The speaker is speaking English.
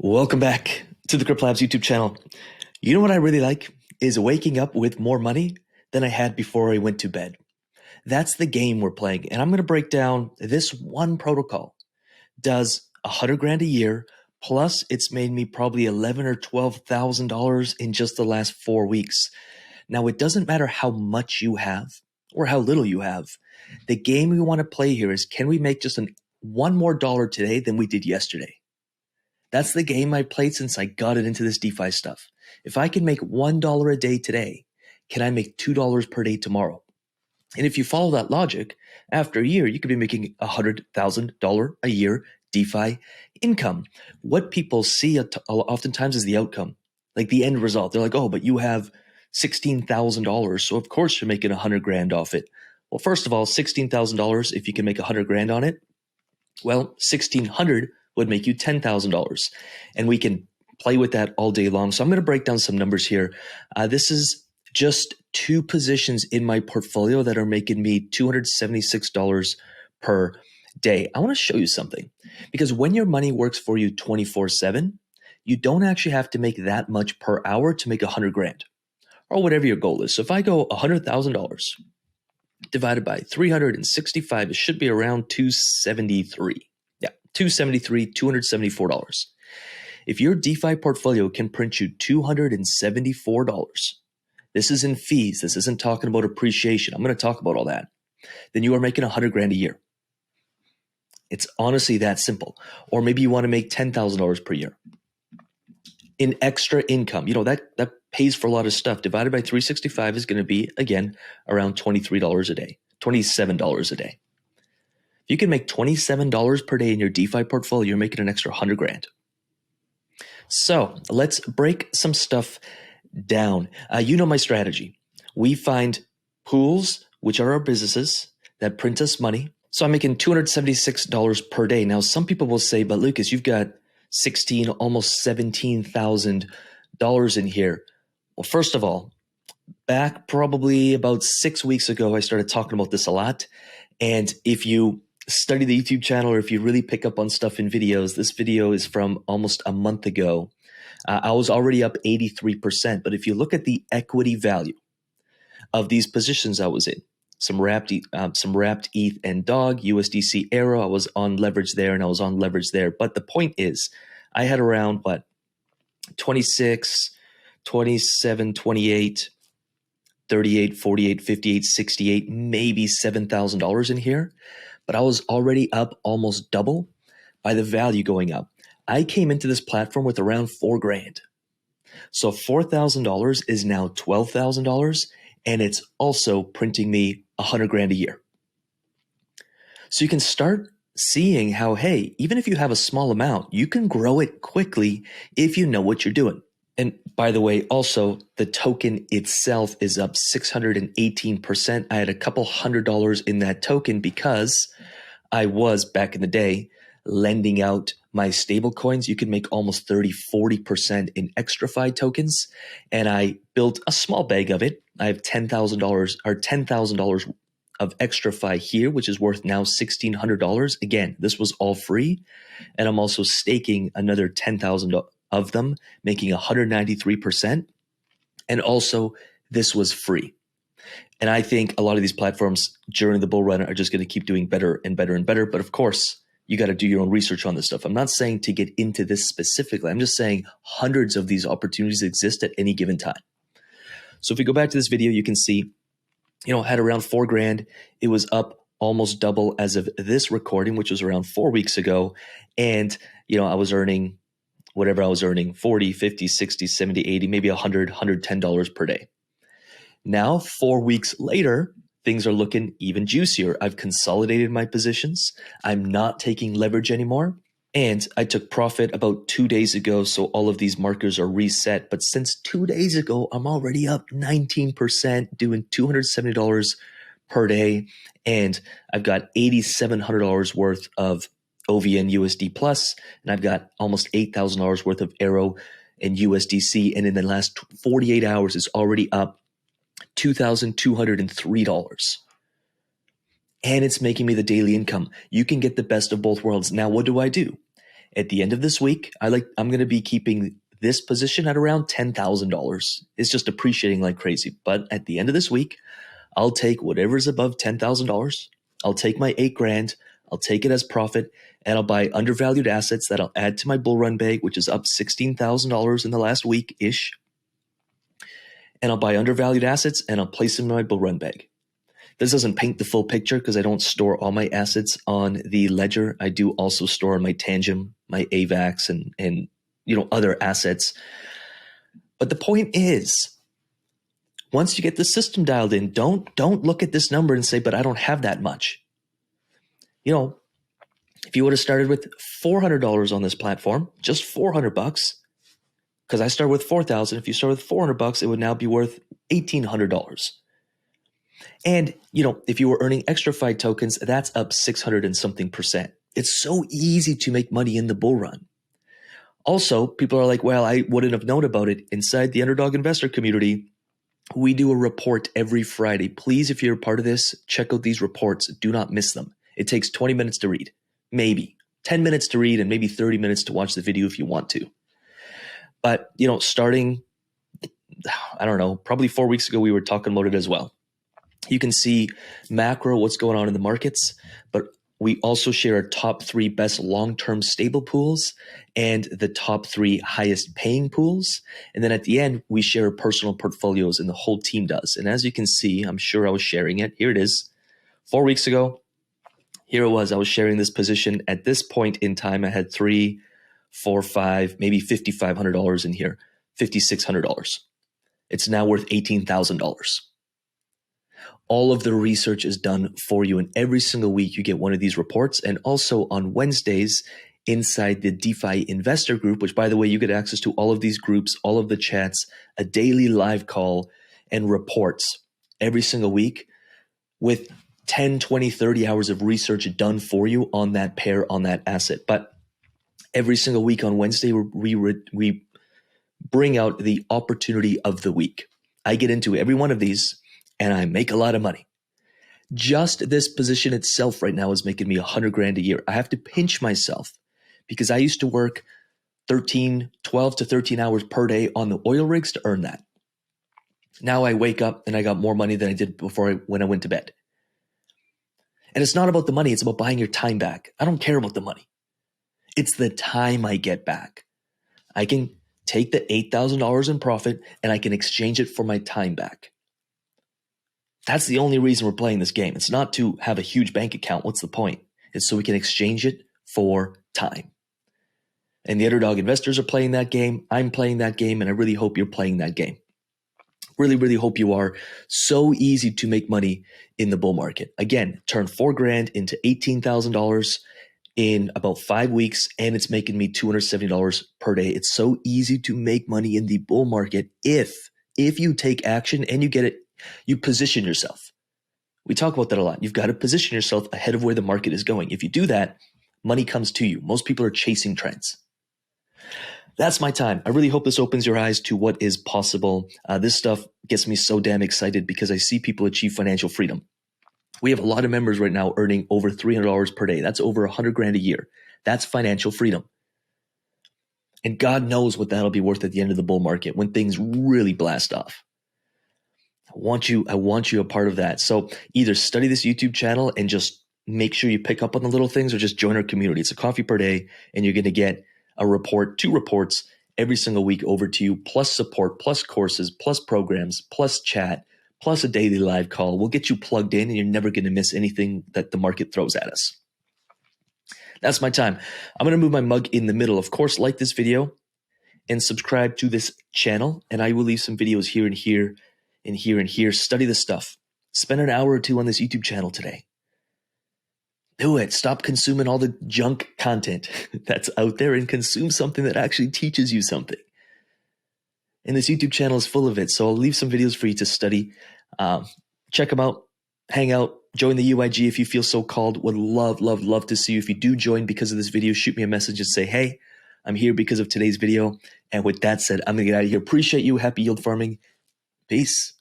Welcome back to the Crypto Labs YouTube channel. You know what I really like is waking up with more money than I had before I went to bed. That's the game we're playing, and I'm going to break down this one protocol. Does 100 grand a year, plus it's made me probably $11,000 or $12,000 in just the last 4 weeks. Now, it doesn't matter how much you have or how little you have. The game we want to play here is, can we make just one more dollar today than we did yesterday? That's the game I played since I got it into this DeFi stuff. If I can make $1 a day today, can I make $2 per day tomorrow? And if you follow that logic, after a year, you could be making $100,000 a year DeFi income. What people see oftentimes is the outcome, like the end result. They're like, oh, but you have $16,000. So of course you're making 100 grand off it. Well, first of all, $16,000, if you can make 100 grand on it, well, 1,600 would make you $10,000. And we can play with that all day long. So I'm going to break down some numbers here. This is just 2 positions in my portfolio that are making me $276 per day. I want to show you something, because when your money works for you 24/7, you don't actually have to make that much per hour to make 100 grand or whatever your goal is. So if I go $100,000 divided by 365, it should be around 273. Yeah, 273, $274. If your DeFi portfolio can print you $274, this is in fees, this isn't talking about appreciation, I'm going to talk about all that, then you are making 100 grand a year. It's honestly that simple. Or maybe you want to make $10,000 per year in extra income. You know, that pays for a lot of stuff. Divided by 365 is going to be, again, around $23 a day, $27 a day. If you can make $27 per day in your DeFi portfolio, you're making an extra 100 grand. So let's break some stuff down. You know my strategy. We find pools, which are our businesses, that print us money. So I'm making $276 per day. Now, some people will say, but Lucas, you've got almost $17,000 in here. Well, first of all, back probably about 6 weeks ago, I started talking about this a lot. And if you study the YouTube channel, or if you really pick up on stuff in videos, this video is from almost a month ago. I was already up 83%. But if you look at the equity value of these positions I was in, some wrapped ETH and DOG, USDC Arrow, I was on leverage there and I was on leverage there. But the point is, I had around 26, 27, 28, 38, 48, 58, 68, maybe $7,000 in here. But I was already up almost double by the value going up. I came into this platform with around 4 grand. So $4,000 is now $12,000, and it's also printing me 100 grand a year. So you can start seeing how, hey, even if you have a small amount, you can grow it quickly if you know what you're doing. And by the way, also the token itself is up 618%. I had a couple $100 in that token because I was, back in the day, lending out my stable coins. You can make almost 30-40% in XtraFi tokens. And I built a small bag of it. I have $10,000 of XtraFi here, which is worth now $1,600. Again, this was all free. And I'm also staking another 10,000 of them, making 193%. And also, this was free. And I think a lot of these platforms during the bull run are just going to keep doing better and better and better. But of course, you got to do your own research on this stuff. I'm not saying to get into this specifically. I'm just saying hundreds of these opportunities exist at any given time. So if we go back to this video, you can see, had around 4 grand. It was up almost double as of this recording, which was around 4 weeks ago. And, I was earning whatever I was earning, 40, 50, 60, 70, 80, maybe $100, $110 per day. Now, 4 weeks later, things are looking even juicier. I've consolidated my positions. I'm not taking leverage anymore. And I took profit about 2 days ago, so all of these markers are reset. But since 2 days ago, I'm already up 19%, doing $270 per day. And I've got $8,700 worth of OVN USD Plus, and I've got almost $8,000 worth of Arrow and USDC. And in the last 48 hours, it's already up $2,203. And it's making me the daily income. You can get the best of both worlds. Now, what do? At the end of this week, I'm going to be keeping this position at around $10,000. It's just appreciating like crazy. But at the end of this week, I'll take whatever's above $10,000. I'll take my 8 grand. I'll take it as profit, and I'll buy undervalued assets that I'll add to my bull run bag, which is up $16,000 in the last week-ish. And I'll buy undervalued assets and I'll place them in my bull run bag. This doesn't paint the full picture because I don't store all my assets on the ledger. I do also store my Tangem, my AVAX, and other assets. But the point is, once you get the system dialed in, don't look at this number and say, but I don't have that much. If you would have started with $400 on this platform, just $400, because I started with $4,000. If you start with $400, it would now be worth $1,800. And, if you were earning extra FI tokens, that's up 600 and something percent. It's so easy to make money in the bull run. Also, people are like, well, I wouldn't have known about it. Inside the Underdog Investor community, we do a report every Friday. Please, if you're a part of this, check out these reports. Do not miss them. It takes 20 minutes to read, maybe 10 minutes to read, and maybe 30 minutes to watch the video if you want to. But, starting, I don't know, probably 4 weeks ago, we were talking about it as well. You can see macro, what's going on in the markets, but we also share our top 3 best long-term stable pools and the top 3 highest paying pools. And then at the end, we share our personal portfolios, and the whole team does. And as you can see, I'm sure I was sharing it. Here it is. 4 weeks ago, here it was. I was sharing this position. At this point in time, I had $3, $4, $5, maybe $5,500 in here, $5,600. It's now worth $18,000. All of the research is done for you, and every single week you get one of these reports. And also on Wednesdays inside the DeFi investor group, which, by the way, you get access to all of these groups, all of the chats, a daily live call, and reports every single week with 10, 20, 30 hours of research done for you on that pair, on that asset. But every single week on Wednesday, we bring out the opportunity of the week. I get into every one of these, and I make a lot of money. Just this position itself right now is making me $100,000 a year. I have to pinch myself because I used to work 12 to 13 hours per day on the oil rigs to earn that. Now I wake up and I got more money than I did when I went to bed. And it's not about the money. It's about buying your time back. I don't care about the money. It's the time I get back. I can take the $8,000 in profit and I can exchange it for my time back. That's the only reason we're playing this game. It's not to have a huge bank account. What's the point? It's so we can exchange it for time. And the Underdog investors are playing that game. I'm playing that game, and I really hope you're playing that game. Really, really hope you are. So easy to make money in the bull market. Again, turn $4,000 into $18,000 in about 5 weeks, and it's making me $270 per day. It's so easy to make money in the bull market if you take action and you get it. You position yourself. We talk about that a lot. You've got to position yourself ahead of where the market is going. If you do that, money comes to you. Most people are chasing trends. That's my time. I really hope this opens your eyes to what is possible. This stuff gets me so damn excited because I see people achieve financial freedom. We have a lot of members right now earning over $300 per day. That's over $100,000 a year. That's financial freedom. And God knows what that'll be worth at the end of the bull market when things really blast off. I want you a part of that. So either study this YouTube channel and just make sure you pick up on the little things, or just join our community. It's a coffee per day, and you're going to get a report, 2 reports every single week over to you, plus support, plus courses, plus programs, plus chat, plus a daily live call. We'll get you plugged in, and you're never going to miss anything that the market throws at us. That's my time. I'm going to move my mug in the middle. Of course, like this video and subscribe to this channel, and I will leave some videos here and here and here and here. Study this stuff. Spend an hour or 2 on this YouTube channel today. Do it. Stop consuming all the junk content that's out there and consume something that actually teaches you something. And this YouTube channel is full of it. So I'll leave some videos for you to study. Check them out. Hang out. Join the UIG if you feel so called. Would love to see you. If you do join because of this video, shoot me a message and say, hey, I'm here because of today's video. And with that said, I'm going to get out of here. Appreciate you. Happy yield farming. Peace.